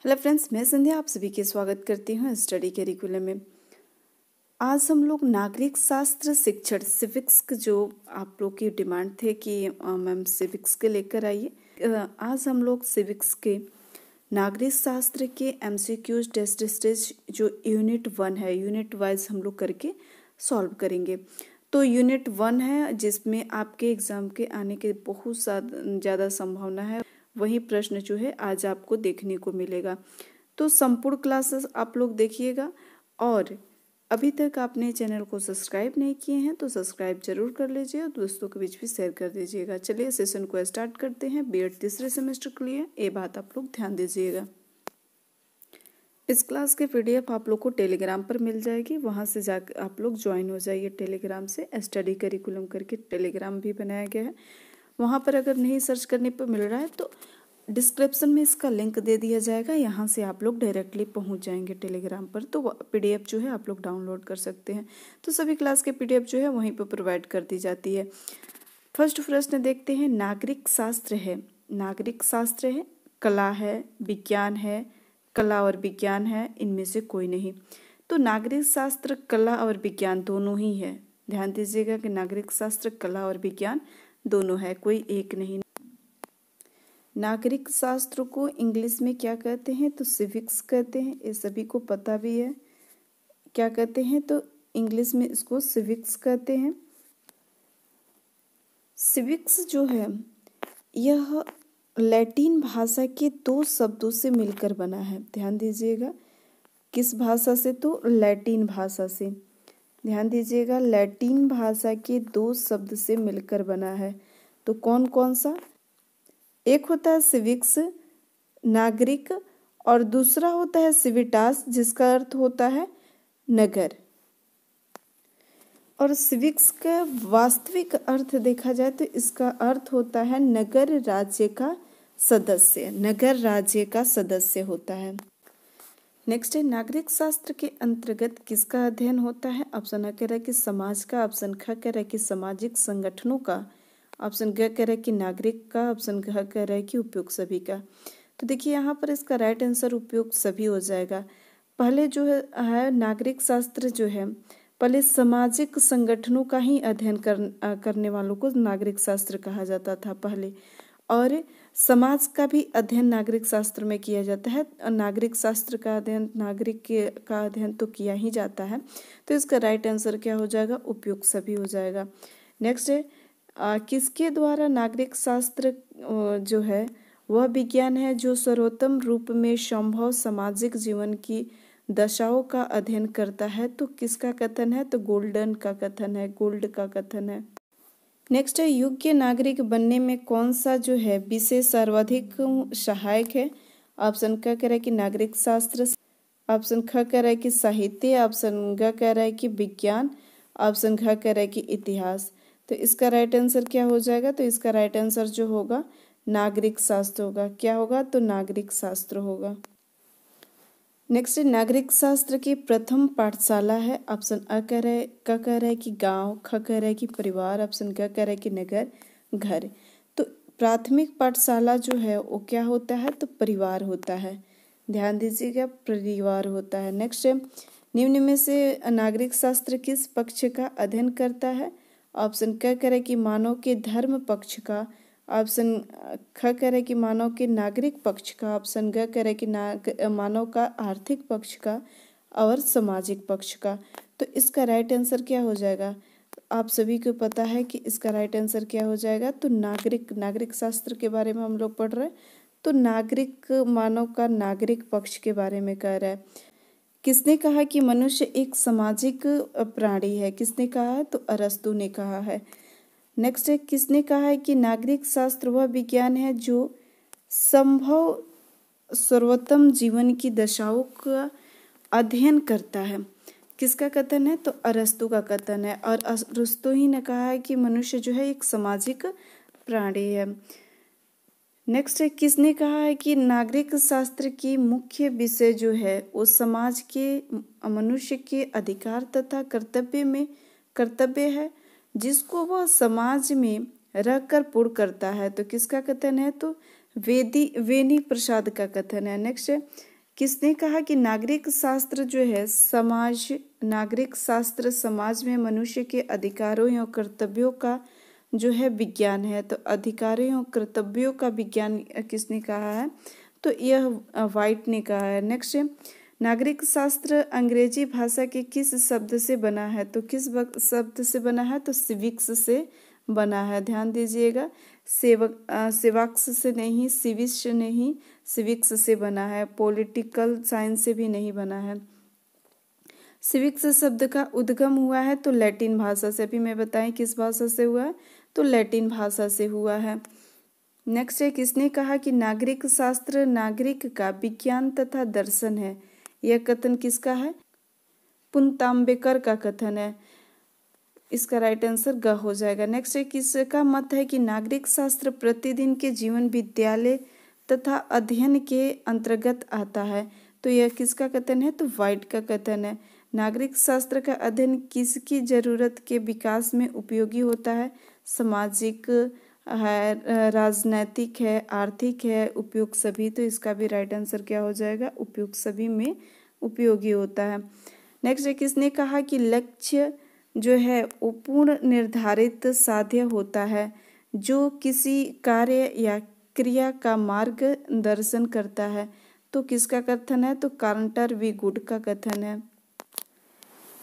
Hello friends, मैं संध्या आप सभी के स्वागत करती हूँ स्टडी करिकुलम में। आज हम लोग नागरिक शास्त्र शिक्षण सिविक्स जो आप लोग की डिमांड थे कि मैम सिविक्स के लेकर आइए। आज हम लोग सिविक्स के नागरिक शास्त्र के एमसीक्यूज टेस्ट स्टेज जो यूनिट 1 है, यूनिट वाइज हम लोग करके सॉल्व करेंगे। तो यूनिट 1 है जिसमें आपके एग्जाम के आने के बहुत ज़्यादा संभावना है। वही प्रश्न जो है आज आपको देखने को मिलेगा। तो संपूर्ण क्लासेस आप लोग देखिएगा और अभी तक आपने चैनल को सब्सक्राइब नहीं किए हैं तो सब्सक्राइब जरूर कर लीजिए और दोस्तों के बीच भी शेयर कर दीजिएगा। चलिए सेशन को स्टार्ट करते हैं। बीएड तीसरे सेमेस्टर के लिए ये बात आप लोग ध्यान दीजिएगा। इस क्लास के पीडीएफ आप लोग को टेलीग्राम पर मिल जाएगी, वहाँ से जाकर आप लोग ज्वाइन हो जाइए टेलीग्राम से। स्टडी करिकुलम करके टेलीग्राम भी बनाया गया है, वहाँ पर अगर नहीं सर्च करने पर मिल रहा है तो डिस्क्रिप्शन में इसका लिंक दे दिया जाएगा, यहाँ से आप लोग डायरेक्टली पहुँच जाएंगे टेलीग्राम पर। तो पीडीएफ जो है आप लोग डाउनलोड कर सकते हैं। तो सभी क्लास के पीडीएफ जो है वहीं पर प्रोवाइड कर दी जाती है। फर्स्ट प्रश्न देखते हैं। नागरिक शास्त्र है, नागरिक शास्त्र है, कला है, विज्ञान है, कला और विज्ञान है, इनमें से कोई नहीं। तो नागरिक शास्त्र कला और विज्ञान दोनों ही है। ध्यान दीजिएगा कि नागरिक शास्त्र कला और विज्ञान दोनों है, कोई एक नहीं। नागरिक शास्त्र को इंग्लिश में क्या कहते हैं? तो सिविक्स कहते हैं, ये सभी को पता भी है। क्या कहते हैं? तो इंग्लिश में इसको सिविक्स कहते हैं। सिविक्स जो है यह लैटिन भाषा के 2 शब्दों से मिलकर बना है। ध्यान दीजिएगा, किस भाषा से? तो लैटिन भाषा से। ध्यान दीजिएगा, लैटिन भाषा के 2 शब्द से मिलकर बना है। तो कौन कौन सा? एक होता है सिविक्स नागरिक और दूसरा होता है सिविटास जिसका अर्थ होता है नगर। और सिविक्स का वास्तविक अर्थ देखा जाए तो इसका अर्थ होता है नगर राज्य का सदस्य, नगर राज्य का सदस्य होता है। नेक्स्ट है, नागरिक शास्त्र के अंतर्गत किसका अध्ययन होता है? ऑप्शन आ कह रहा है कि समाज का, ऑप्शन ख कह रहा है कि सामाजिक संगठनों का, ऑप्शन ग कह रहा है कि नागरिक का, ऑप्शन घ कह रहा है कि उपयुक्त सभी का। तो देखिए यहाँ पर इसका राइट आंसर उपयुक्त सभी हो जाएगा। पहले जो है नागरिक शास्त्र जो है पहले सामाजिक संगठनों का ही अध्ययन करने वालों को नागरिक शास्त्र कहा जाता था पहले, और समाज का भी अध्ययन नागरिक शास्त्र में किया जाता है। नागरिक शास्त्र का अध्ययन, नागरिक का अध्ययन तो किया ही जाता है। तो इसका राइट आंसर क्या हो जाएगा? उपयुक्त सभी हो जाएगा। नेक्स्ट है, किसके द्वारा नागरिक शास्त्र जो है वह विज्ञान है जो सर्वोत्तम रूप में संभव सामाजिक जीवन की दशाओं का अध्ययन करता है। तो किसका कथन है? तो गोल्डन का कथन है, गोल्ड का कथन है। नेक्स्ट है, योग्य नागरिक बनने में कौन सा जो है विषय सर्वाधिक सहायक है? ऑप्शन क कह रहा है कि नागरिक शास्त्र, ऑप्शन ख कह रहा है कि साहित्य, ऑप्शन ग कह रहा है कि विज्ञान, ऑप्शन घ कह रहा है कि इतिहास। तो इसका राइट आंसर क्या हो जाएगा? तो इसका राइट आंसर जो होगा नागरिक शास्त्र होगा। क्या होगा? तो नागरिक शास्त्र होगा। नेक्स्ट है, नागरिक शास्त्र की प्रथम पाठशाला है। ऑप्शन अ कह रहा है, क कह रहा है कि गांव, ख कह रहा है कि परिवार, ऑप्शन ग कह रहा है कि नगर, घर। तो प्राथमिक पाठशाला जो है वो क्या होता है? तो परिवार होता है। ध्यान दीजिएगा, परिवार होता है। नेक्स्ट है, निम्न में से नागरिक शास्त्र किस पक्ष का अध्ययन करता है? ऑप्शन क कह रहा है कि मानव के धर्म पक्ष का, ऑप्शन ख कह रहा है कि मानव के नागरिक पक्ष का, ऑप्शन ग कह रहा है कि मानव का आर्थिक पक्ष का और सामाजिक पक्ष का। तो इसका राइट आंसर क्या हो जाएगा? आप सभी को पता है कि इसका राइट आंसर क्या हो जाएगा? तो नागरिक शास्त्र के बारे में हम लोग पढ़ रहे हैं। तो नागरिक, मानव का नागरिक पक्ष के बारे में कह रहा है। किसने कहा कि मनुष्य एक सामाजिक प्राणी है? किसने कहा है? तो अरस्तु ने कहा है। नेक्स्ट है, किसने कहा है कि नागरिक शास्त्र वह विज्ञान है जो संभव सर्वोत्तम जीवन की दशाओं का अध्ययन करता है? किसका कथन है? तो अरस्तु का कथन है। और अरस्तु ही ने कहा है कि मनुष्य जो है एक सामाजिक प्राणी है। नेक्स्ट है, किसने कहा है कि नागरिक शास्त्र की मुख्य विषय जो है वो समाज के, मनुष्य के अधिकार तथा कर्तव्य है जिसको वह समाज में रहकर पूर्ण करता है? तो किसका कथन है? तो वेनी प्रसाद का कथन है। नेक्स्ट है, किसने कहा कि नागरिक शास्त्र जो है नागरिक शास्त्र समाज में मनुष्य के अधिकारों एवं कर्तव्यों का जो है विज्ञान है। तो अधिकारों एवं कर्तव्यों का विज्ञान किसने कहा है? तो यह व्हाइट ने कहा है। नेक्स्ट है, नागरिक शास्त्र अंग्रेजी भाषा के किस शब्द से बना है? तो किस शब्द से बना है? तो सिविक्स से बना है। ध्यान दीजिएगा, सेवक्स से नहीं, सिविक्स नहीं, सिविक्स से बना है। पॉलिटिकल साइंस से भी नहीं बना है। सिविक्स शब्द का उद्गम हुआ है तो लैटिन भाषा से। अभी मैं बताएं किस भाषा से हुआ है? तो लैटिन भाषा से हुआ है। नेक्स्ट है, किसने कहा कि नागरिक शास्त्र नागरिक का विज्ञान तथा दर्शन है? यह कथन किसका है? पुनतांबेकर का कथन है। इसका राइट आंसर ग हो जाएगा। नेक्स्ट है, किसका मत है कि नागरिक शास्त्र प्रतिदिन के जीवन विद्यालय तथा अध्ययन के अंतर्गत आता है? तो यह किसका कथन है? तो व्हाइट का कथन है। नागरिक शास्त्र का अध्ययन किसकी जरूरत के विकास में उपयोगी होता है? सामाजिक है, राजनैतिक है, आर्थिक है, उपयुक्त सभी। तो इसका भी राइट आंसर क्या हो जाएगा? उपयुक्त सभी में उपयोगी होता है। नेक्स्ट है, किसने कहा कि लक्ष्य जो है वो पूर्ण निर्धारित साध्य होता है जो किसी कार्य या क्रिया का मार्गदर्शन करता है? तो किसका कथन है? तो कार्टर वी गुड का कथन है।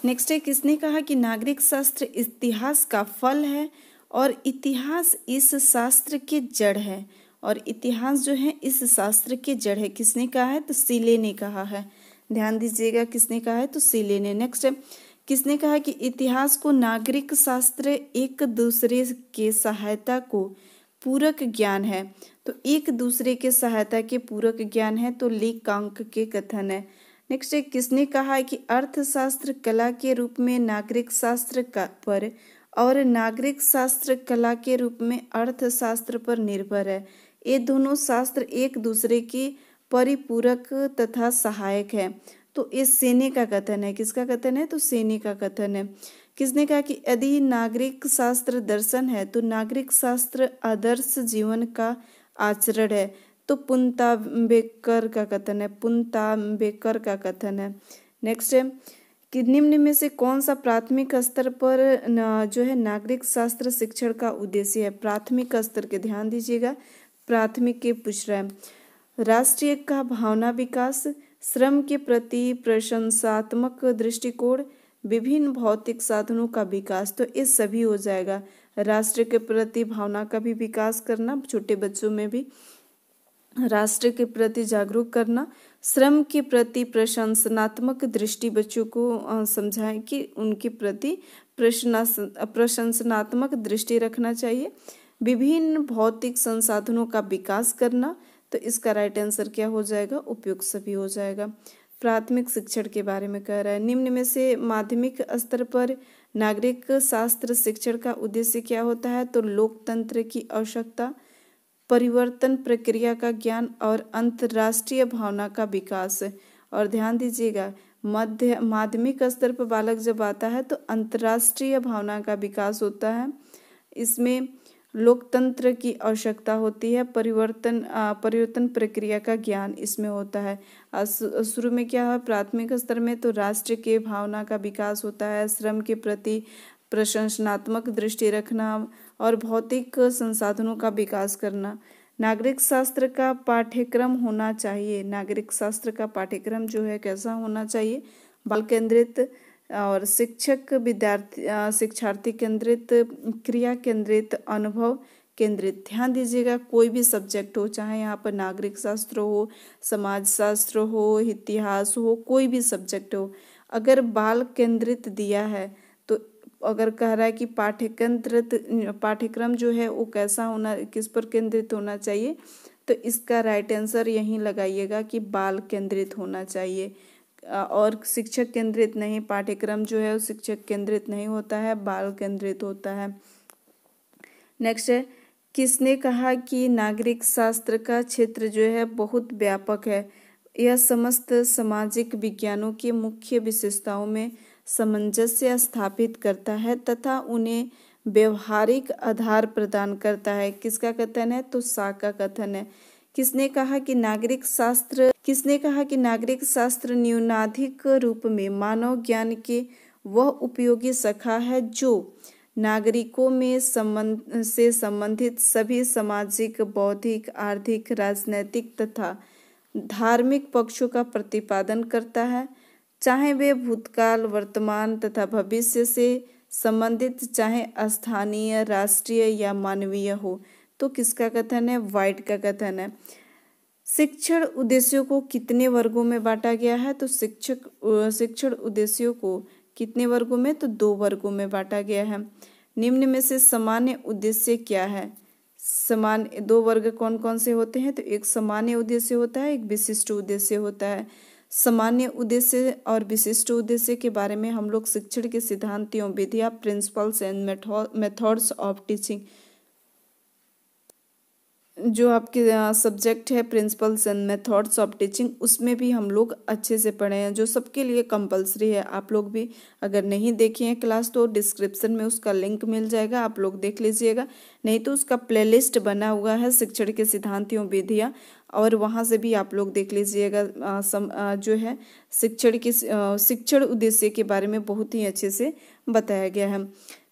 नेक्स्ट है, किसने कहा कि नागरिक शास्त्र इतिहास का फल है और इतिहास इस शास्त्र के जड़ है? और इतिहास जो है इस शास्त्र के जड़ है। किसने कहा है? तो सीले ने कहा है। ध्यान दीजिएगा, किसने कहा है? तो सीले ने। नेक्स्ट है, किसने कहा कि इतिहास को नागरिक शास्त्र एक दूसरे के सहायता को पूरक ज्ञान है? तो एक दूसरे के सहायता के पूरक ज्ञान है। तो ली कांक के कथन है। नेक्स्ट है, किसने कहा है कि अर्थशास्त्र कला के रूप में नागरिक शास्त्र पर और नागरिक शास्त्र कला के रूप में अर्थशास्त्र पर निर्भर है? ये दोनों शास्त्र एक दूसरे के परिपूरक तथा सहायक है। तो ये सेने का कथन है। किसका कथन है? तो सेने का कथन है। किसने कहा कि यदि नागरिक शास्त्र दर्शन है तो नागरिक शास्त्र आदर्श जीवन का आचरण है? तो पुनतांबेकर का कथन है। पुनतांबेकर का कथन है। नेक्स्ट है कि निम्न में से कौन सा प्राथमिक स्तर पर जो है नागरिक शास्त्र शिक्षण का उद्देश्य है? प्राथमिक स्तर के ध्यान दीजिएगा, प्राथमिक के पूछ रहा है। राष्ट्रीय का भावना विकास, श्रम के प्रति प्रशंसात्मक दृष्टिकोण, विभिन्न भौतिक साधनों का विकास। तो ये सभी हो जाएगा। राष्ट्र के प्रति भावना का भी विकास करना, छोटे बच्चों में भी राष्ट्र के प्रति जागरूक करना, श्रम के प्रति प्रशंसनात्मक दृष्टि, बच्चों को समझाएं कि उनके प्रति प्रशंसनात्मक दृष्टि रखना चाहिए, विभिन्न भौतिक संसाधनों का विकास करना। तो इसका राइट आंसर क्या हो जाएगा? उपयुक्त सभी हो जाएगा। प्राथमिक शिक्षण के बारे में कह रहा है। निम्न में से माध्यमिक स्तर पर नागरिक शास्त्र शिक्षण का उद्देश्य क्या होता है? तो लोकतंत्र की आवश्यकता, परिवर्तन प्रक्रिया का ज्ञान और अंतर्राष्ट्रीय भावना का विकास। और ध्यान दीजिएगा, माध्यमिक स्तर पर बालक जब आता है तो अंतर्राष्ट्रीय भावना का विकास होता है। इसमें लोकतंत्र की आवश्यकता होती है, परिवर्तन प्रक्रिया का ज्ञान इसमें होता है। शुरू में क्या है? प्राथमिक स्तर में तो राष्ट्र के भावना का विकास होता है, श्रम के प्रति प्रशंसनात्मक दृष्टि रखना और भौतिक संसाधनों का विकास करना। नागरिक शास्त्र का पाठ्यक्रम होना चाहिए। नागरिक शास्त्र का पाठ्यक्रम जो है कैसा होना चाहिए? बाल केंद्रित और शिक्षार्थी केंद्रित, क्रिया केंद्रित, अनुभव केंद्रित। ध्यान दीजिएगा, कोई भी सब्जेक्ट हो, चाहे यहाँ पर नागरिक शास्त्र हो, समाज शास्त्र हो, इतिहास हो, कोई भी सब्जेक्ट हो, अगर बाल केंद्रित दिया है तो अगर कह रहा है कि पाठ्यक्रम जो है वो कैसा होना, किस पर केंद्रित होना चाहिए, तो इसका राइट आंसर यहीं लगाइएगा कि बाल केंद्रित होना चाहिए। और शिक्षक केंद्रित नहीं, पाठ्यक्रम जो है वो शिक्षक केंद्रित नहीं होता है, बाल केंद्रित होता है। नेक्स्ट है, किसने कहा कि नागरिक शास्त्र का क्षेत्र जो है बहुत व्यापक है? यह समस्त सामाजिक विज्ञानों की मुख्य विशेषताओं में सामंजस्य स्थापित करता है तथा उन्हें व्यवहारिक आधार प्रदान करता है। किसका कथन है? तो सा का कथन है। किसने कहा कि नागरिक शास्त्र किसने कहा कि नागरिक शास्त्र न्यूनाधिक रूप में मानव ज्ञान के वह उपयोगी शाखा है जो नागरिकों में संबंधित सभी सामाजिक, बौद्धिक, आर्थिक, राजनैतिक तथा धार्मिक पक्षों का प्रतिपादन करता है, चाहे वे भूतकाल, वर्तमान तथा भविष्य से संबंधित, चाहे स्थानीय, राष्ट्रीय या मानवीय हो। तो किसका कथन है? वाइट का कथन है। शिक्षण उद्देश्यों को कितने वर्गों में बांटा गया है? तो शिक्षण उद्देश्यों को कितने वर्गों में? तो 2 वर्गों में बांटा गया है। निम्न में से सामान्य उद्देश्य क्या है? सामान्य 2 वर्ग कौन कौन से होते हैं? तो एक सामान्य उद्देश्य होता है, एक विशिष्ट उद्देश्य होता है। सामान्य उद्देश्य और विशिष्ट उद्देश्य के बारे में हम लोग शिक्षण के सिद्धांत एवं विधियां, principles and methods of teaching, जो आपके सब्जेक्ट है principles and methods of teaching, उसमें भी हम लोग अच्छे से पढ़े हैं, जो सबके लिए कंपलसरी है। आप लोग भी अगर नहीं देखे हैं क्लास तो डिस्क्रिप्शन में उसका लिंक मिल जाएगा, आप लोग देख लीजिएगा। नहीं तो उसका प्लेलिस्ट बना हुआ है शिक्षण के सिद्धांत एवं विधियाँ, और वहाँ से भी आप लोग देख लीजिएगा। जो है शिक्षण उद्देश्य के बारे में बहुत ही अच्छे से बताया गया है।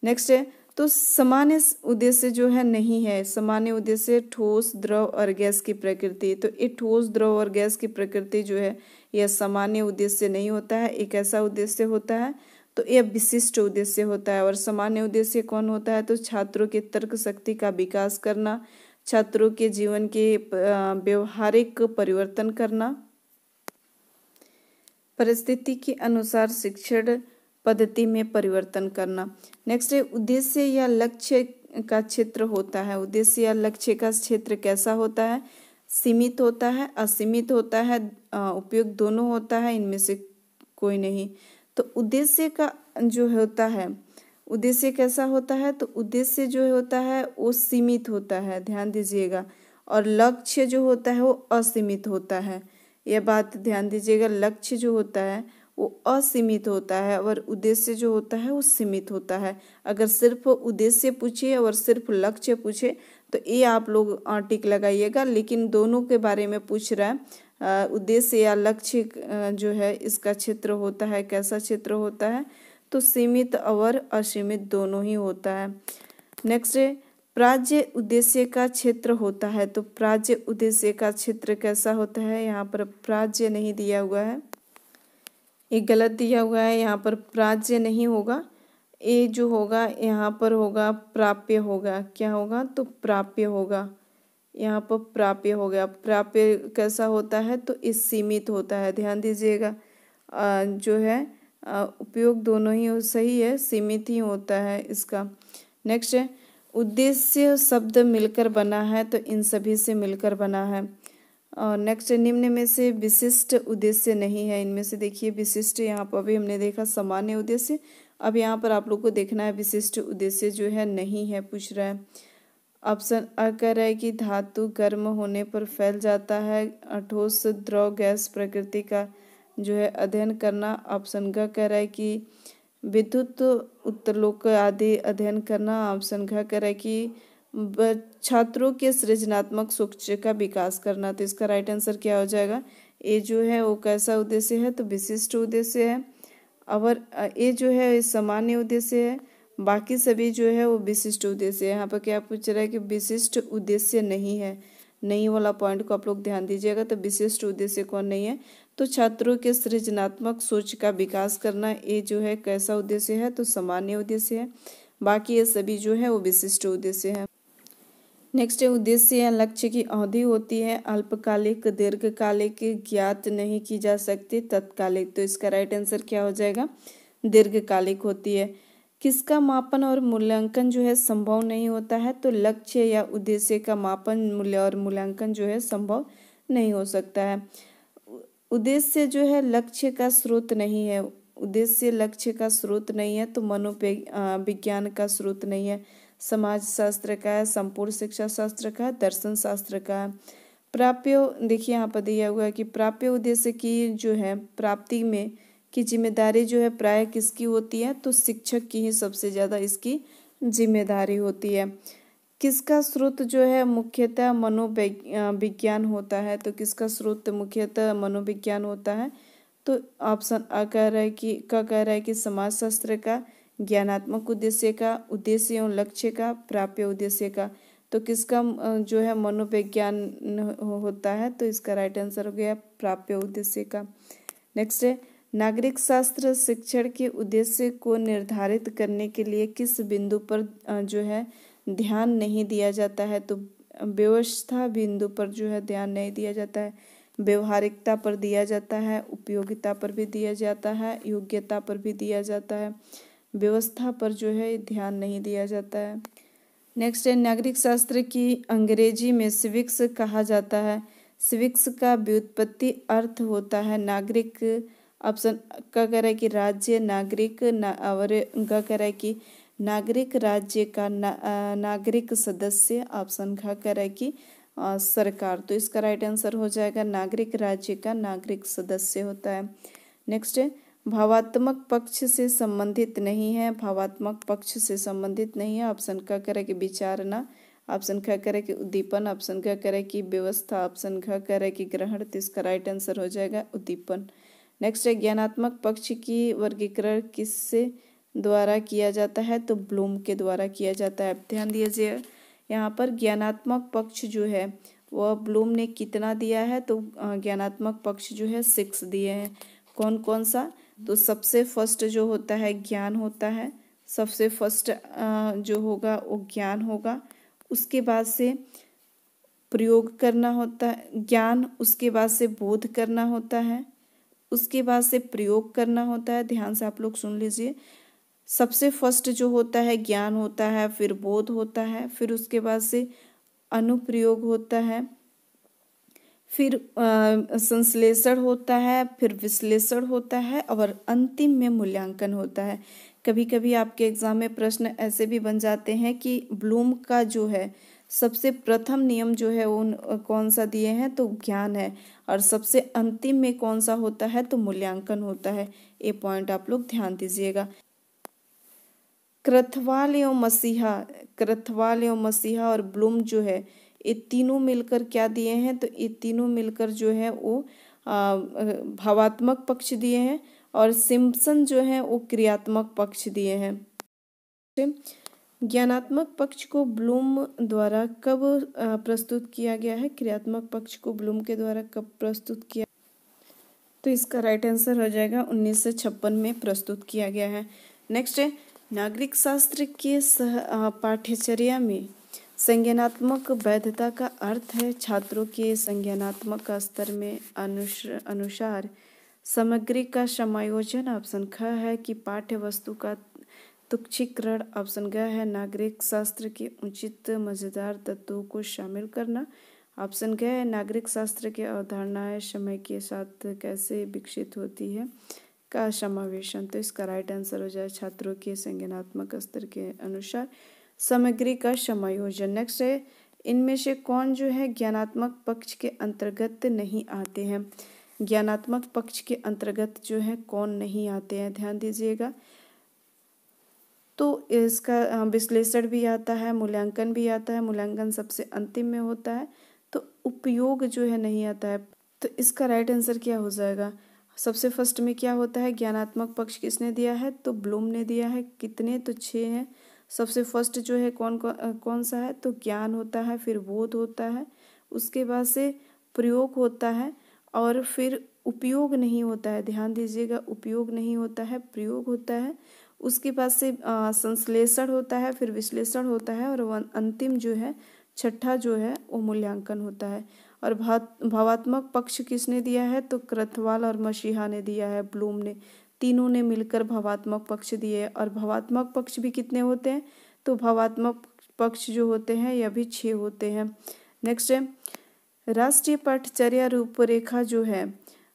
नेक्स्ट है, तो सामान्य उद्देश्य जो है नहीं है। सामान्य उद्देश्य ठोस, द्रव और गैस की प्रकृति। तो ये ठोस, द्रव और गैस की प्रकृति जो है यह सामान्य उद्देश्य नहीं होता है, एक ऐसा उद्देश्य होता है। तो यह विशिष्ट उद्देश्य होता है। और सामान्य उद्देश्य कौन होता है? तो छात्रों की तर्क शक्ति का विकास करना, छात्रों के जीवन के व्यवहारिक परिवर्तन करना, परिस्थिति के अनुसार शिक्षण पद्धति में परिवर्तन करना। नेक्स्ट है, उद्देश्य या लक्ष्य का क्षेत्र होता है। उद्देश्य या लक्ष्य का क्षेत्र कैसा होता है? सीमित होता है, असीमित होता है, उपयुक्त दोनों होता है, इनमें से कोई नहीं। तो उद्देश्य का जो होता है, उद्देश्य कैसा होता है? तो उद्देश्य जो होता है वो सीमित होता है, ध्यान दीजिएगा। और लक्ष्य जो होता है वो असीमित होता है, यह बात ध्यान दीजिएगा। लक्ष्य जो होता है वो असीमित होता है और उद्देश्य जो होता है वो सीमित होता है। अगर सिर्फ उद्देश्य पूछे और सिर्फ लक्ष्य पूछे तो ये आप लोग टिक लगाइएगा, लेकिन दोनों के बारे में पूछ रहा है। उद्देश्य या लक्ष्य जो है इसका क्षेत्र होता है, कैसा क्षेत्र होता है? तो सीमित और असीमित दोनों ही होता है। नेक्स्ट है, प्राज्य उद्देश्य का क्षेत्र होता है। तो प्राज्य उद्देश्य का क्षेत्र कैसा होता है? यहाँ पर प्राज्य नहीं दिया हुआ है, ये गलत दिया हुआ है। यहाँ पर प्राज्य नहीं होगा, ये जो होगा यहाँ पर होगा प्राप्य होगा। क्या होगा? तो प्राप्य होगा। यहाँ पर प्राप्य हो गया। प्राप्य कैसा होता है? तो इस सीमित होता है, ध्यान दीजिएगा। जो है उपयोग दोनों ही सही है, सीमित ही होता है इसका। नेक्स्ट है, उद्देश्य शब्द मिलकर बना है, तो इन सभी से मिलकर बना है। और नेक्स्ट, निम्न में से विशिष्ट उद्देश्य नहीं है। इनमें से देखिए विशिष्ट, यहाँ पर अभी हमने देखा सामान्य उद्देश्य, अब यहाँ पर आप लोग को देखना है विशिष्ट उद्देश्य जो है नहीं है, पूछ रहा है। ऑप्शन अ कह रहा है कि धातु गर्म होने पर फैल जाता है। ठोस, द्रव, गैस प्रकृति का जो है अध्ययन करना। ऑप्शन ग कह रहा है कि विद्युत उत्तोलन आदि अध्ययन करना। ऑप्शन घ कह रहा है कि छात्रों के सृजनात्मक सोच का विकास करना। तो इसका राइट आंसर क्या हो जाएगा? ये जो है वो कैसा उद्देश्य है? तो विशिष्ट उद्देश्य है। और ये जो है सामान्य उद्देश्य है, बाकी सभी जो है वो विशिष्ट उद्देश्य है। यहाँ पर क्या पूछ रहा है कि विशिष्ट उद्देश्य नहीं है, नहीं वाला पॉइंट को आप लोग ध्यान दीजिएगा। तो विशिष्ट उद्देश्य कौन नहीं है? तो छात्रों के सृजनात्मक सोच का विकास करना, ये जो है कैसा उद्देश्य है? तो सामान्य उद्देश्य है। बाकी ये सभी जो है वो विशिष्ट उद्देश्य है। नेक्स्ट है, उद्देश्य या लक्ष्य की अवधि होती है अल्पकालिक, दीर्घकालिक, ज्ञात नहीं की जा सकती, तत्कालिक। तो इसका राइट आंसर क्या हो जाएगा? दीर्घकालिक होती है। किसका मापन और मूल्यांकन जो है संभव नहीं होता है? तो लक्ष्य या उद्देश्य का मापन, मूल्य और मूल्यांकन जो है संभव नहीं हो सकता है। उद्देश्य जो है लक्ष्य का स्रोत नहीं है, उद्देश्य लक्ष्य का स्रोत नहीं है। तो मनोविज्ञान का स्रोत नहीं है, समाज शास्त्र का है, संपूर्ण शिक्षा शास्त्र का है, दर्शन शास्त्र का है। प्राप्य, देखिए यहाँ पर दिया हुआ है कि प्राप्य उद्देश्य की जो है प्राप्ति में की जिम्मेदारी जो है प्राय किसकी होती है? तो शिक्षक की ही सबसे ज़्यादा इसकी जिम्मेदारी होती है। किसका स्रोत जो है मुख्यतः मनोविज्ञान होता है, तो किसका स्रोत मुख्यतः मनोविज्ञान होता है, तो ऑप्शन आ कह रहा है कि समाजशास्त्र का, ज्ञानात्मक उद्देश्य का, उद्देश्य एवं लक्ष्य का, प्राप्य उद्देश्य का। तो किसका जो है मनोविज्ञान होता है, तो इसका राइट आंसर हो गया प्राप्य उद्देश्य का। नेक्स्ट है, नागरिक शास्त्र शिक्षण के उद्देश्य को निर्धारित करने के लिए किस बिंदु पर जो है ध्यान नहीं दिया जाता है, तो व्यवस्था बिंदु पर जो है ध्यान नहीं दिया जाता है, व्यवहारिकता पर दिया जाता है, उपयोगिता पर भी दिया जाता है, योग्यता पर भी दिया जाता है, व्यवस्था पर जो है ध्यान नहीं दिया जाता है। नेक्स्ट है, नागरिक शास्त्र की अंग्रेजी में सिविक्स कहा जाता है। सिविक्स का व्युत्पत्ति अर्थ होता है नागरिक। ऑप्शन का कह रहा है कि राज्य, नागरिक और का कह रहा है कि नागरिक राज्य का नागरिक सदस्य। ऑप्शन घ कह रहा है कि सरकार। तो इसका राइट आंसर हो जाएगा नागरिक राज्य का नागरिक सदस्य होता है। नेक्स्ट है, भावात्मक पक्ष से संबंधित नहीं है। भावात्मक पक्ष से संबंधित नहीं है। ऑप्शन का कह रहा है कि विचारना। ऑप्शन ख कह रहा है कि उद्दीपन। ऑप्शन ग कह रहा है कि व्यवस्था। ऑप्शन घ कह रहा है कि ग्रहण। तो इसका राइट आंसर हो जाएगा उद्दीपन। नेक्स्ट है, ज्ञानात्मक पक्ष की वर्गीकरण किससे द्वारा किया जाता है, तो ब्लूम के द्वारा किया जाता है। ध्यान दीजिए, यहाँ पर ज्ञानात्मक पक्ष जो है वह ब्लूम ने कितना दिया है, तो ज्ञानात्मक पक्ष जो है 6 दिए हैं। कौन कौन सा, तो सबसे फर्स्ट जो होता है ज्ञान होता है। सबसे फर्स्ट जो होगा वो ज्ञान होगा। उसके बाद से प्रयोग करना होता है ज्ञान, उसके बाद से बोध करना होता है, उसके बाद से प्रयोग करना होता है। ध्यान से आप लोग सुन लीजिए, सबसे फर्स्ट जो होता है ज्ञान होता है, फिर बोध होता है, फिर उसके बाद से अनुप्रयोग होता है, फिर संश्लेषण होता है, फिर विश्लेषण होता है और अंतिम में मूल्यांकन होता है। कभी कभी आपके एग्जाम में प्रश्न ऐसे भी बन जाते हैं कि ब्लूम का जो है सबसे प्रथम नियम जो है वो कौन सा दिए हैं, तो ज्ञान है, और सबसे अंतिम में कौन सा होता है, तो मूल्यांकन होता है। ये पॉइंट आप लोग ध्यान दीजिएगा। क्रथवाल एवं मसीहा और ब्लूम जो है ये तीनों मिलकर क्या दिए हैं, तो ये तीनों मिलकर जो है वो भावात्मक पक्ष दिए हैं, और सिम्पसन जो है वो क्रियात्मक पक्ष दिए हैं। ज्ञानात्मक पक्ष को ब्लूम द्वारा कब प्रस्तुत किया गया है, क्रियात्मक पक्ष को ब्लूम के द्वारा कब प्रस्तुत किया, तो इसका राइट आंसर हो जाएगा 1956 में प्रस्तुत किया गया है। नेक्स्ट है, नागरिक शास्त्र के पाठ्यचर्या में संज्ञानात्मक वैधता का अर्थ है छात्रों के संज्ञानात्मक स्तर में अनुसार सामग्री का समायोजन। ऑप्शन ख है कि पाठ्य वस्तु का तुच्छीकरण। ऑप्शन ग है नागरिक शास्त्र के उचित मजेदार तत्वों को शामिल करना। ऑप्शन ग है नागरिक शास्त्र की अवधारणाएं समय के साथ कैसे विकसित होती है का समावेशन। तो इसका राइट आंसर हो जाए छात्रों के संज्ञानात्मक स्तर के अनुसार सामग्री का समायोजन। नेक्स्ट है, इनमें से कौन जो है ज्ञानात्मक पक्ष के अंतर्गत नहीं आते हैं। ज्ञानात्मक पक्ष के अंतर्गत जो है कौन नहीं आते हैं, ध्यान दीजिएगा। तो इसका विश्लेषण भी आता है, मूल्यांकन भी आता है। मूल्यांकन सबसे अंतिम में होता है। तो उपयोग जो है नहीं आता है। तो इसका राइट आंसर क्या हो जाएगा, सबसे फर्स्ट में क्या होता है, ज्ञानात्मक पक्ष किसने दिया है, तो ब्लूम ने दिया है। कितने, तो 6 हैं। सबसे फर्स्ट जो है कौन सा है, तो ज्ञान होता है, फिर बोध होता है, उसके बाद से प्रयोग होता है, और फिर उपयोग नहीं होता है। ध्यान दीजिएगा, उपयोग नहीं होता है, प्रयोग होता है। उसके बाद से संश्लेषण होता है, फिर विश्लेषण होता है, और अंतिम जो है छठा जो है वो मूल्यांकन होता है। और भावात्मक पक्ष किसने दिया है, तो क्रथवाल और मसीहा ने दिया है, ब्लूम ने। तीनों ने मिलकर भावात्मक पक्ष दिए। और भावात्मक पक्ष भी कितने होते हैं, तो भावात्मक पक्ष जो होते हैं यह भी 6 होते हैं। नेक्स्ट है, राष्ट्रीय पाठ्यचर्या रूपरेखा जो है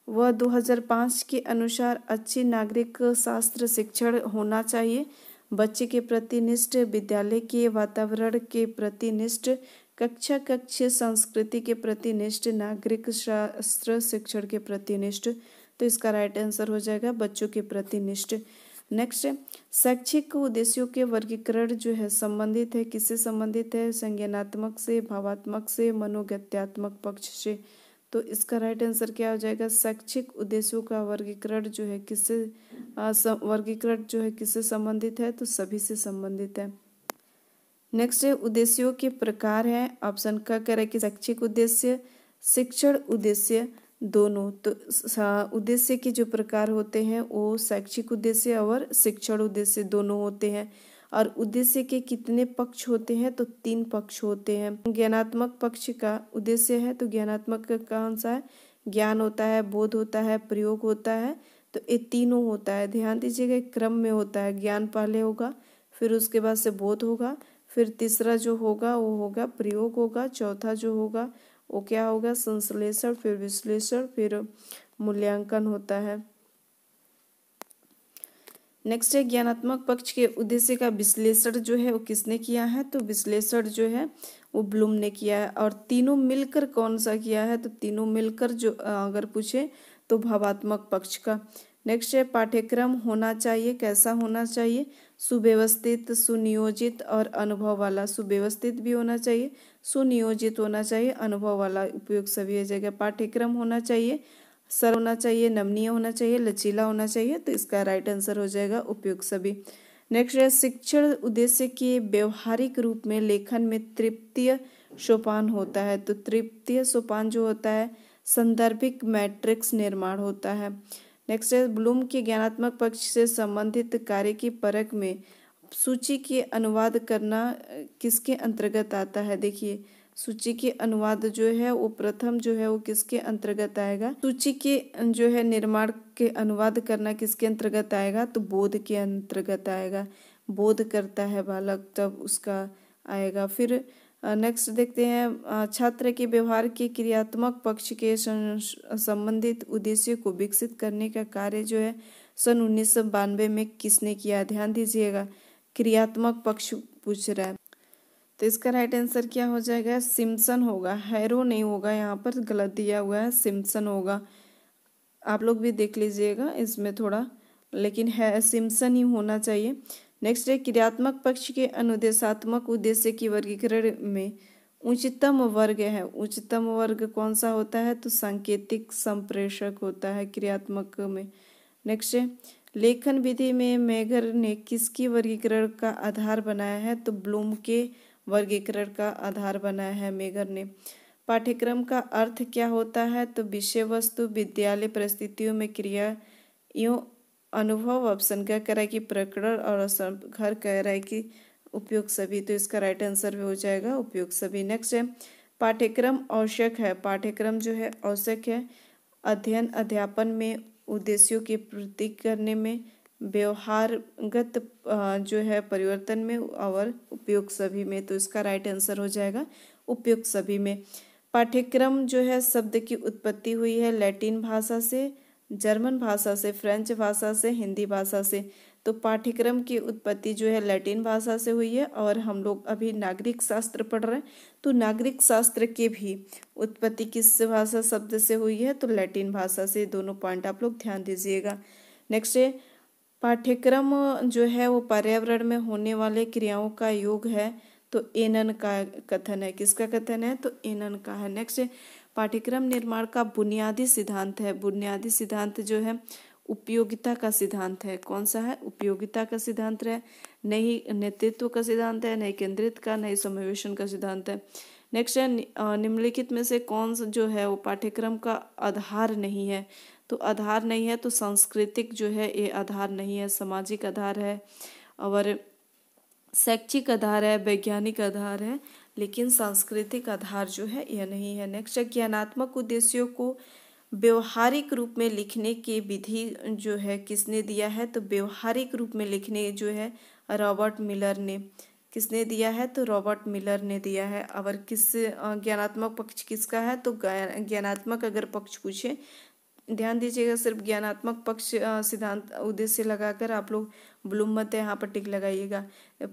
वह 2005 के अनुसार अच्छी नागरिक शास्त्र शिक्षण होना चाहिए। बच्चे के प्रति निष्ठ, विद्यालय के वातावरण के प्रति निष्ठ, कक्षा कक्ष संस्कृति के प्रति निष्ठ, नागरिक शास्त्र शिक्षण के प्रति निष्ठ। तो इसका राइट आंसर हो जाएगा बच्चों के प्रति निष्ठ। नेक्स्ट है शैक्षिक उद्देश्यों के वर्गीकरण जो है संबंधित है, किससे संबंधित है? संज्ञानात्मक से, भावात्मक से, मनोगत्यात्मक पक्ष से। तो इसका राइट आंसर क्या हो जाएगा? शैक्षिक उद्देश्यों का वर्गीकरण जो है किससे संबंधित है? तो सभी से संबंधित है। नेक्स्ट है उद्देश्यों के प्रकार है। ऑप्शन का कह रहा है कि शैक्षिक उद्देश्य, शिक्षण उद्देश्य, दोनों। तो उद्देश्य के जो प्रकार होते हैं वो शैक्षिक उद्देश्य और शिक्षण उद्देश्य दोनों होते हैं। और उद्देश्य के कितने पक्ष होते हैं? तो 3 पक्ष होते हैं। ज्ञानात्मक पक्ष का उद्देश्य है तो ज्ञानात्मक का कौन सा है? ज्ञान होता है, बोध होता है, प्रयोग होता है। तो ये तीनों होता है। ध्यान दीजिएगा क्रम में होता है। ज्ञान पहले होगा, फिर उसके बाद से बोध होगा, फिर तीसरा जो होगा वो होगा प्रयोग होगा, चौथा जो होगा वो क्या होगा? संश्लेषण, फिर विश्लेषण, फिर मूल्यांकन होता है। नेक्स्ट है ज्ञानात्मक पक्ष के उद्देश्य का विश्लेषण जो है वो किसने किया है? तो विश्लेषण जो है वो ब्लूम ने किया है। और तीनों मिलकर कौन सा किया है? तो तीनों मिलकर जो अगर पूछे तो भावात्मक पक्ष का। नेक्स्ट है पाठ्यक्रम होना चाहिए, कैसा होना चाहिए? सुव्यवस्थित, सुनियोजित और अनुभव वाला। सुव्यवस्थित भी होना चाहिए, सुनियोजित होना चाहिए, अनुभव वाला। उपयोग सभी हो जाएगा। पाठ्यक्रम होना चाहिए, सरल होना चाहिए, नमनीय होना चाहिए, लचीला होना चाहिए। तो इसका राइट आंसर हो जाएगा उपयोग सभी। नेक्स्ट है शिक्षण उद्देश्य के व्यवहारिक रूप में लेखन में तृतीय सोपान होता है। तो तृतीय सोपान जो होता है संदर्भिक मैट्रिक्स निर्माण होता है। नेक्स्ट है ब्लूम के ज्ञानात्मक पक्ष से संबंधित कार्य की परख में सूची के अनुवाद करना किसके अंतर्गत आता है? देखिए सूची के अनुवाद जो है वो प्रथम जो है वो किसके अंतर्गत आएगा? सूची के जो है निर्माण के अनुवाद करना किसके अंतर्गत आएगा? तो बोध के अंतर्गत आएगा। बोध करता है बालक तब उसका आएगा। फिर नेक्स्ट देखते हैं छात्र के व्यवहार के क्रियात्मक पक्ष के संबंधित उद्देश्य को विकसित करने का कार्य जो है सन 1992 में किसने किया? ध्यान दीजिएगा क्रियात्मक पक्ष पूछ रहा है। तो इसका राइट आंसर क्या हो जाएगा? सिम्पसन होगा, हैरो नहीं होगा, यहाँ पर गलत दिया हुआ है, सिम्पसन होगा। आप लोग भी देख लीजिएगा इसमें थोड़ा, लेकिन है सिम्पसन ही होना चाहिए। नेक्स्ट है क्रियात्मक पक्ष के अनुदेशात्मक उद्देश्य की वर्गीकरण में उच्चतम वर्ग है। उच्चतम वर्ग कौन सा होता है? तो सांकेतिक संप्रेषक होता है क्रियात्मक में। नेक्स्ट है लेखन विधि में मैगर ने किसकी वर्गीकरण का आधार बनाया है? तो ब्लूम के वर्गीकरण का आधार बनाया है मैगर ने। पाठ्यक्रम का अर्थ क्या होता है? तो विषय वस्तु, विद्यालय परिस्थितियों में क्रिया, यूं अनुभव। ऑप्शन क्या कह रहा है कि प्रकरण, और घर कह रहा है कि उपयोग सभी। तो इसका राइट आंसर भी हो जाएगा उपयोग सभी। नेक्स्ट है पाठ्यक्रम आवश्यक है। पाठ्यक्रम जो है आवश्यक है अध्ययन अध्यापन में, उद्देश्यों की पूर्ति करने में, व्यवहारगत जो है परिवर्तन में, और उपयोग सभी में। तो इसका राइट आंसर हो जाएगा उपयोग सभी में। पाठ्यक्रम जो है शब्द की उत्पत्ति हुई है लैटिन भाषा से, जर्मन भाषा से, फ्रेंच भाषा से, हिंदी भाषा से। तो पाठ्यक्रम की उत्पत्ति जो है लैटिन भाषा से हुई है। और हम लोग अभी नागरिक शास्त्र पढ़ रहे हैं तो नागरिक शास्त्र के भी उत्पत्ति किस भाषा शब्द से हुई है? तो लैटिन भाषा से। दोनों पॉइंट आप लोग ध्यान दीजिएगा। नेक्स्ट है पाठ्यक्रम जो है वो पर्यावरण में होने वाले क्रियाओं का योग है। तो एनन का कथन है। किसका कथन है? तो एनन का है। नेक्स्ट है पाठ्यक्रम निर्माण का बुनियादी सिद्धांत है। बुनियादी सिद्धांत जो है उपयोगिता का सिद्धांत है। कौन सा है? उपयोगिता का सिद्धांत है। नहीं नेतृत्व का सिद्धांत है, नहीं केंद्रित का, नहीं समावेशन का सिद्धांत है। नेक्स्ट है निम्नलिखित में से कौन सा जो है वो पाठ्यक्रम का आधार नहीं है? तो आधार नहीं है तो सांस्कृतिक जो है ये आधार नहीं है, सामाजिक आधार है, और शैक्षिक आधार है, वैज्ञानिक आधार है, लेकिन सांस्कृतिक आधार जो है यह नहीं है। नेक्स्ट है ज्ञानात्मक उद्देश्यों को व्यवहारिक रूप में लिखने की विधि जो है किसने दिया है? तो व्यवहारिक रूप में लिखने जो है रॉबर्ट मिलर ने। किसने दिया है? तो रॉबर्ट मिलर ने दिया है। और किस ज्ञानात्मक पक्ष किसका है? तो ज्ञानात्मक अगर पक्ष पूछे, ध्यान दीजिएगा सिर्फ ज्ञानात्मक पक्ष सिद्धांत उद्देश्य लगाकर आप लोग ब्लूम मत यहाँ पर टिक लगाइएगा,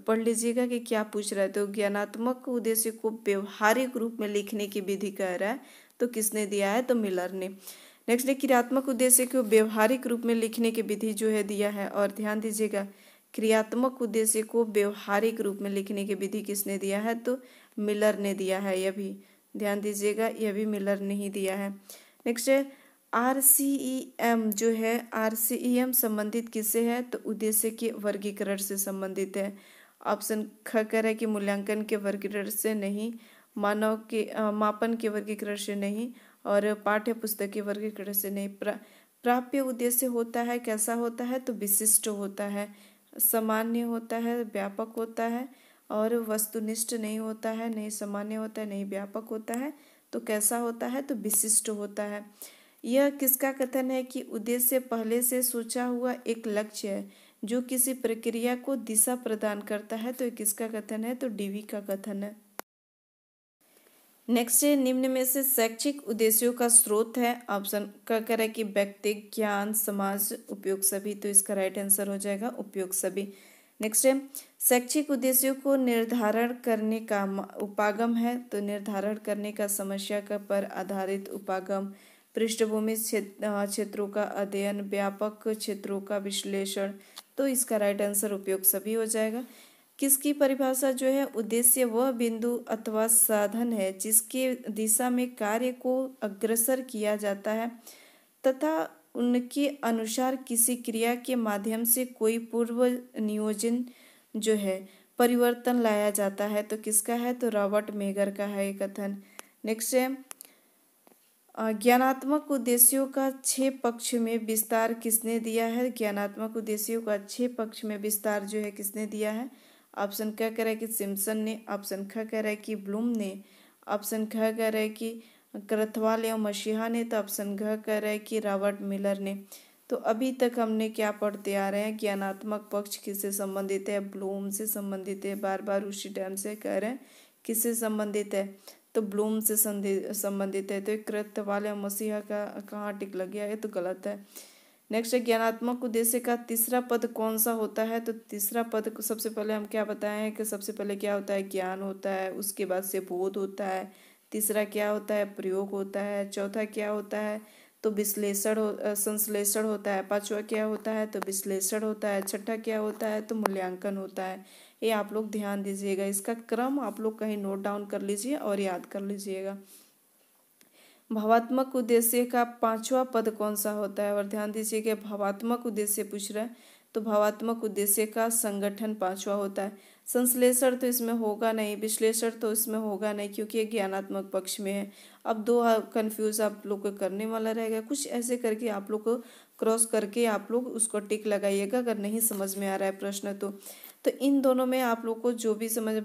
पढ़ लीजिएगा कि क्या पूछ रहा है। तो ज्ञानात्मक उद्देश्य को व्यवहारिक रूप में लिखने की विधि कह रहा है, तो किसने दिया है? तो मिलर ने। नेक्स्ट है क्रियात्मक उद्देश्य को व्यवहारिक रूप में लिखने की विधि जो है दिया है। और ध्यान दीजिएगा, क्रियात्मक उद्देश्य को व्यवहारिक रूप में लिखने की विधि किसने दिया है? तो मिलर ने दिया है। यह भी ध्यान दीजिएगा, यह भी मिलर ने ही दिया है। नेक्स्ट है RCEM जो है, RCEM संबंधित किससे है? तो उद्देश्य के वर्गीकरण से संबंधित है। ऑप्शन ख कह रहा है कि मूल्यांकन के वर्गीकरण से नहीं, मानव के मापन के वर्गीकरण से नहीं, और पाठ्य पुस्तक के वर्गीकरण से नहीं। प्राप्य उद्देश्य होता है कैसा होता है? तो विशिष्ट होता है, सामान्य होता है, व्यापक होता है, और वस्तुनिष्ठ नहीं होता है, नहीं सामान्य होता है, नहीं व्यापक होता है। तो कैसा होता है? तो विशिष्ट होता है। यह किसका कथन है? कि उद्देश्य पहले से सोचा हुआ एक लक्ष्य है जो किसी प्रक्रिया को दिशा प्रदान करता है। तो किसका कथन है? तो डीवी का कथन है। नेक्स्ट है निम्न में से शैक्षिक उद्देश्यों का स्रोत है। ऑप्शन का कह रहा है कि व्यक्तिगत ज्ञान, समाज, उपयोग सभी। तो इसका राइट आंसर हो जाएगा उपयोग सभी। नेक्स्ट है शैक्षिक उद्देश्यों को निर्धारण करने का उपागम है। तो निर्धारण करने का समस्या का पर आधारित उपागम, पृष्ठभूमि क्षेत्रों का अध्ययन, व्यापक क्षेत्रों का विश्लेषण। तो इसका राइट आंसर उपयोग सभी हो जाएगा। किसकी परिभाषा जो है? उद्देश्य वह बिंदु अथवा साधन है जिसके दिशा में कार्य को अग्रसर किया जाता है तथा उनके अनुसार किसी क्रिया के माध्यम से कोई पूर्व नियोजन जो है परिवर्तन लाया जाता है। तो किसका है? तो रॉबर्ट मेगर का है ये कथन। नेक्स्ट है ज्ञानात्मक उद्देश्यों का 6 पक्ष में विस्तार किसने दिया है? ज्ञानात्मक उद्देश्यों का 6 पक्ष में विस्तार जो है किसने दिया है? ऑप्शन क कह रहा है कि सिम्पसन ने, ऑप्शन ख कह रहा है कि ब्लूम ने, ऑप्शन ख कह रहा है कि क्रथवाल एवं मसीहा ने, तो ऑप्शन घ कह रहा है कि रॉबर्ट मिलर ने। तो अभी तक हमने क्या पढ़ते आ रहे हैं? ज्ञानात्मक पक्ष किससे संबंधित है? ब्लूम से संबंधित है। बार बार उसी टाइम से कह रहे हैं किससे संबंधित है? तो ब्लूम से संबंधित है। तो क्रथवाल एवं मसीहा का कहाँ टिक लग गया? ये तो गलत है। नेक्स्ट है ज्ञानात्मक उद्देश्य का तीसरा पद कौन सा होता है? तो तीसरा पद को सबसे पहले हम क्या बताए हैं कि सबसे पहले क्या होता है? ज्ञान होता है, उसके बाद से बोध होता है, तीसरा क्या होता है? प्रयोग होता है, चौथा क्या होता है? तो संश्लेषण होता है, पांचवा क्या होता है? तो विश्लेषण होता है, छठा क्या होता है? तो मूल्यांकन होता है। ये आप लोग ध्यान दीजिएगा, इसका क्रम आप लोग कहीं नोट डाउन कर लीजिए और याद कर लीजिएगा। भावात्मक उद्देश्य का 5वां पद कौन सा होता है? और ध्यान दीजिए कि भावात्मक उद्देश्य पूछ रहा है, तो भावात्मक उद्देश्य का संगठन 5वां होता है। संश्लेषण तो इसमें होगा नहीं, विश्लेषण तो इसमें होगा नहीं क्योंकि ये ज्ञानात्मक पक्ष में है। अब 2 कंफ्यूज आप लोग को करने वाला रहेगा, कुछ ऐसे करके आप लोग को क्रॉस करके आप लोग उसको टिक लगाइएगा अगर नहीं समझ में आ रहा है प्रश्न तो इन दोनों में आप लोग को जो भी समझ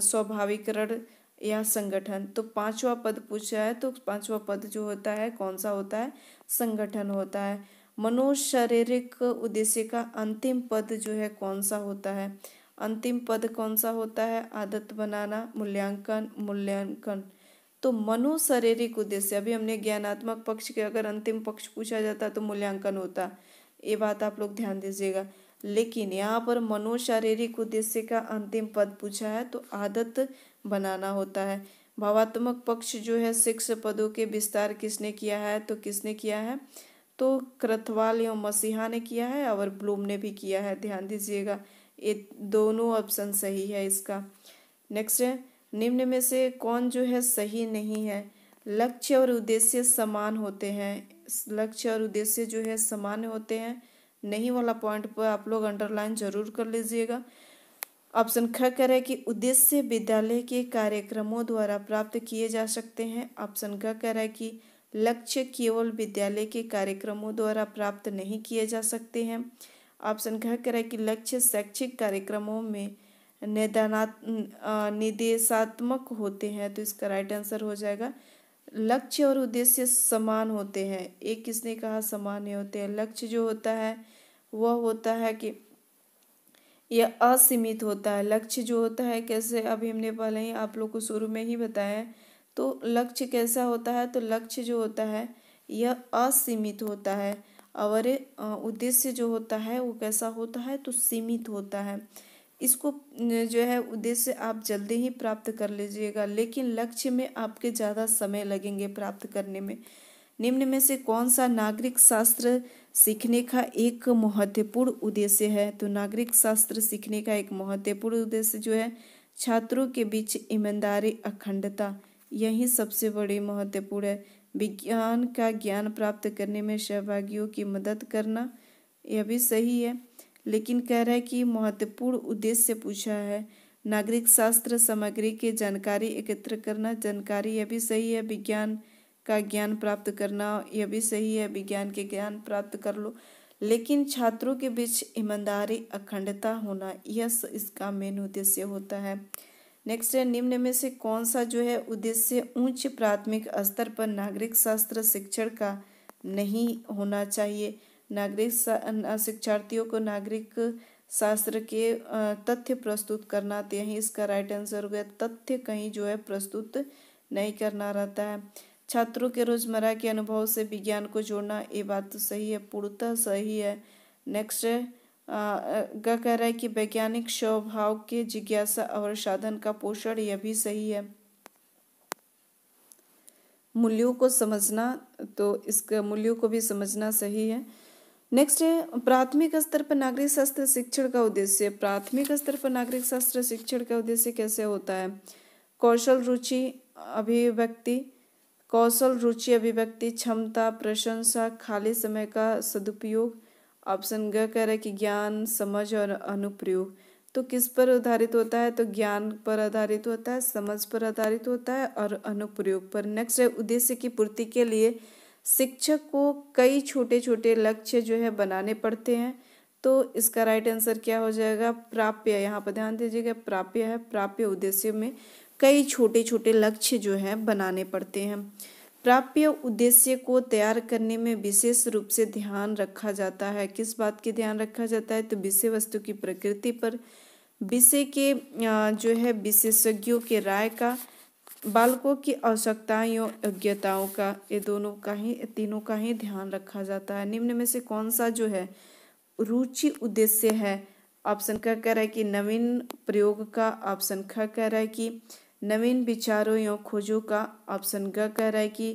स्वाभाविकरण या संगठन, तो 5वां पद पूछा है, तो 5वां पद जो होता है कौन सा होता है? संगठन होता है। मनोशारीरिक उद्देश्य का अंतिम पद जो है कौन सा होता है? अंतिम पद कौन सा होता है? आदत बनाना, मूल्यांकन। तो मनोशारीरिक उद्देश्य, अभी हमने ज्ञानात्मक पक्ष के अगर अंतिम पक्ष पूछा जाता तो मूल्यांकन होता, ये बात आप लोग ध्यान दीजिएगा। लेकिन यहाँ पर मनोशारीरिक उद्देश्य का अंतिम पद पूछा है तो आदत बनाना होता है। भावात्मक पक्ष जो है 6 पदों के विस्तार किसने किया है? तो किसने किया है? तो क्रथवाल एवं मसीहा ने किया है और ब्लूम ने भी किया है। ध्यान दीजिएगा, ये दोनों ऑप्शन सही है इसका। नेक्स्ट है निम्न में से कौन जो है सही नहीं है? लक्ष्य और उद्देश्य समान होते हैं। लक्ष्य और उद्देश्य जो है समान होते हैं, नहीं वाला पॉइंट पर आप लोग अंडरलाइन जरूर कर लीजिएगा। ऑप्शन ख कह रहा है कि उद्देश्य विद्यालय के कार्यक्रमों द्वारा प्राप्त किए जा सकते हैं। ऑप्शन ग कह रहा है कि लक्ष्य केवल विद्यालय के कार्यक्रमों द्वारा प्राप्त नहीं किए जा सकते हैं। ऑप्शन घ कह रहा है कि लक्ष्य शैक्षिक कार्यक्रमों में निर्देशात्मक होते हैं। तो इसका राइट आंसर हो जाएगा लक्ष्य और उद्देश्य समान होते हैं। एक किसने कहा? समान नहीं होते हैं। लक्ष्य जो होता है वह होता है कि यह असीमित होता है। लक्ष्य जो होता है कैसे, अभी हमने पहले ही आप लोग को शुरू में ही बताया है। तो लक्ष्य कैसा होता है? तो लक्ष्य जो होता है यह असीमित होता है और उद्देश्य जो होता है वो कैसा होता है? तो सीमित होता है। इसको जो है उद्देश्य आप जल्दी ही प्राप्त कर लीजिएगा, लेकिन लक्ष्य में आपके ज़्यादा समय लगेंगे प्राप्त करने में। निम्न में से कौन सा नागरिक शास्त्र सीखने का एक महत्वपूर्ण उद्देश्य है? तो नागरिक शास्त्र सीखने का एक महत्वपूर्ण उद्देश्य जो है छात्रों के बीच ईमानदारी, अखंडता, यही सबसे बड़ी महत्वपूर्ण है। विज्ञान का ज्ञान प्राप्त करने में सहभागियों की मदद करना, यह भी सही है, लेकिन कह रहा है कि महत्वपूर्ण उद्देश्य पूछा है। नागरिक शास्त्र सामग्री की जानकारी एकत्र करना, जानकारी, यह भी सही है। विज्ञान का ज्ञान प्राप्त करना, यह भी सही है, विज्ञान के ज्ञान प्राप्त कर लो, लेकिन छात्रों के बीच ईमानदारी, अखंडता होना, यह इसका मेन उद्देश्य होता है। नेक्स्ट है, निम्न में से कौन सा जो है उद्देश्य उच्च प्राथमिक स्तर पर नागरिक शास्त्र शिक्षण का नहीं होना चाहिए? नागरिक शिक्षार्थियों को नागरिक शास्त्र के तथ्य प्रस्तुत करना, तो यही इसका राइट आंसर हो गया। तथ्य कहीं जो है प्रस्तुत नहीं करना रहता है। छात्रों के रोजमर्रा के अनुभव से विज्ञान को जोड़ना, ये बात तो सही है, पूर्णतः सही है। नेक्स्ट कह रहा है कि वैज्ञानिक स्वभाव के जिज्ञासा और साधन का पोषण, यह भी सही है। मूल्यों को समझना, तो इसका मूल्यों को भी समझना सही है। नेक्स्ट है, प्राथमिक स्तर पर नागरिक शास्त्र शिक्षण का उद्देश्य। प्राथमिक स्तर पर नागरिक शास्त्र शिक्षण का उद्देश्य कैसे होता है? कौशल रुचि अभिव्यक्ति, कौशल रुचि अभिव्यक्ति, क्षमता, प्रशंसा, खाली समय का सदुपयोग। ऑप्शन ग कह रहा है कि ज्ञान, समझ और अनुप्रयोग। तो किस पर आधारित होता है? तो ज्ञान पर आधारित होता है, समझ पर आधारित होता है और अनुप्रयोग पर। नेक्स्ट है, उद्देश्य की पूर्ति के लिए शिक्षक को कई छोटे छोटे लक्ष्य जो है बनाने पड़ते हैं। तो इसका राइट आंसर क्या हो जाएगा? प्राप्य। यहाँ पर ध्यान दीजिएगा, प्राप्य है। प्राप्य उद्देश्य में कई छोटे छोटे लक्ष्य जो है बनाने पड़ते हैं। प्राप्य उद्देश्य को तैयार करने में विशेष रूप से ध्यान रखा जाता है। किस बात की ध्यान रखा जाता है? तो विषय वस्तु की प्रकृति पर, विषय के जो है विशेषज्ञों के राय का, बालकों की आवश्यकताओं योग्यताओं का, ये दोनों का ही, तीनों का ही ध्यान रखा जाता है। निम्न में से कौन सा जो है रुचि उद्देश्य है? ऑप्शन क कह रहा है कि नवीन प्रयोग का, ऑप्शन ख कह रहा है कि नवीन विचारों या खोजों का, ऑप्शन ग कह रहा है कि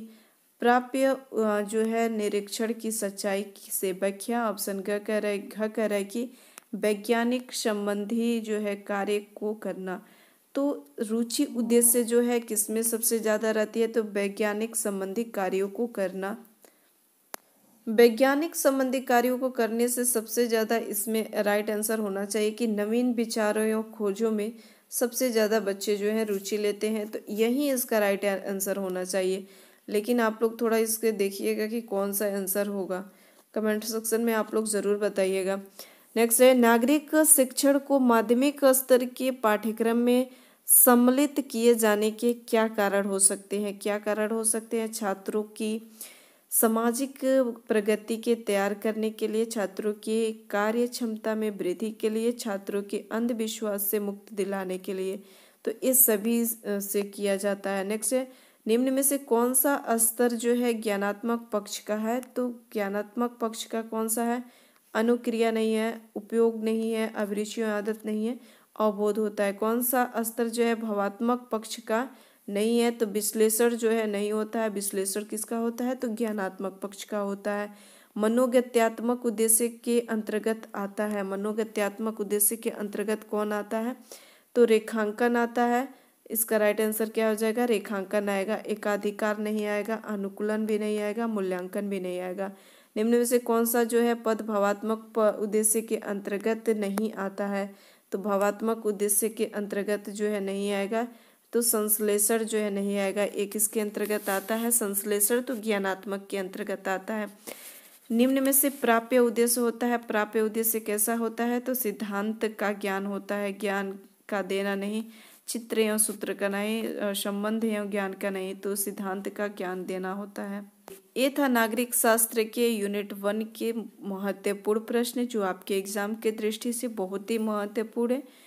प्राप्य जो है निरीक्षण की सच्चाई से व्याख्या, ऑप्शन ग कह रहा है, घ कह रहा है कि वैज्ञानिक संबंधी जो है कार्य को करना। तो रुचि उद्देश्य जो है किसमें सबसे ज़्यादा रहती है? तो वैज्ञानिक संबंधी कार्यों को करना। वैज्ञानिक संबंधी कार्यों को करने से सबसे ज़्यादा इसमें राइट आंसर होना चाहिए कि नवीन विचारों या खोजों में सबसे ज़्यादा बच्चे जो है रुचि लेते हैं। तो यही इसका राइट आंसर होना चाहिए, लेकिन आप लोग थोड़ा इसके देखिएगा कि कौन सा आंसर होगा। कमेंट सेक्शन में आप लोग ज़रूर बताइएगा। नेक्स्ट है, नागरिक शिक्षण को माध्यमिक स्तर के पाठ्यक्रम में सम्मिलित किए जाने के क्या कारण हो सकते हैं? क्या कारण हो सकते हैं? छात्रों की सामाजिक प्रगति के तैयार करने के लिए, छात्रों की कार्य क्षमता में वृद्धि के लिए, छात्रों के अंधविश्वास से मुक्ति दिलाने के लिए। तो इस सभी से किया जाता है। नेक्स्ट है, निम्न में से कौन सा स्तर जो है ज्ञानात्मक पक्ष का है? तो ज्ञानात्मक पक्ष का कौन सा है? अनुक्रिया नहीं है, उपयोग नहीं है, अभिरुचियों आदत नहीं है, अवबोध होता है। कौन सा स्तर जो है भावात्मक पक्ष का नहीं है? तो विश्लेषण जो है नहीं होता है। विश्लेषण किसका होता है? तो ज्ञानात्मक पक्ष का होता है। मनोगत्यात्मक उद्देश्य के अंतर्गत आता है। मनोगत्यात्मक उद्देश्य के अंतर्गत कौन आता है? तो रेखांकन आता है। इसका राइट आंसर क्या हो जाएगा? रेखांकन आएगा। एकाधिकार नहीं आएगा, अनुकूलन भी नहीं आएगा, मूल्यांकन भी नहीं आएगा। निम्न में से कौन सा जो है पद भावात्मक उद्देश्य के अंतर्गत नहीं आता है? तो भावात्मक उद्देश्य के अंतर्गत जो है नहीं आएगा, तो संश्लेषण जो है नहीं आएगा। एक इसके अंतर्गत आता है संश्लेषण, तो ज्ञानात्मक के अंतर्गत आता है। निम्न में से प्राप्य उद्देश्य होता है। प्राप्य उद्देश्य कैसा होता है? तो सिद्धांत का ज्ञान होता है, ज्ञान का देना नहीं, चित्र या सूत्र का नहीं, संबंध या ज्ञान का नहीं, तो सिद्धांत का ज्ञान देना होता है। ये था नागरिक शास्त्र के यूनिट 1 के महत्वपूर्ण प्रश्न, जो आपके एग्जाम के दृष्टि से बहुत ही महत्वपूर्ण है।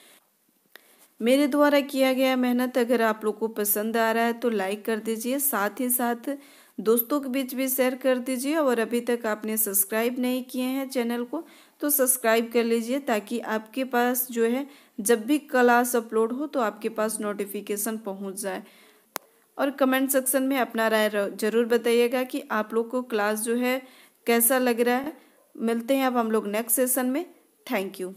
मेरे द्वारा किया गया मेहनत अगर आप लोग को पसंद आ रहा है तो लाइक कर दीजिए, साथ ही साथ दोस्तों के बीच भी शेयर कर दीजिए, और अभी तक आपने सब्सक्राइब नहीं किए हैं चैनल को तो सब्सक्राइब कर लीजिए, ताकि आपके पास जो है जब भी क्लास अपलोड हो तो आपके पास नोटिफिकेशन पहुंच जाए। और कमेंट सेक्शन में अपना राय जरूर बताइएगा कि आप लोग को क्लास जो है कैसा लग रहा है। मिलते हैं अब हम लोग नेक्स्ट सेशन में। Thank you.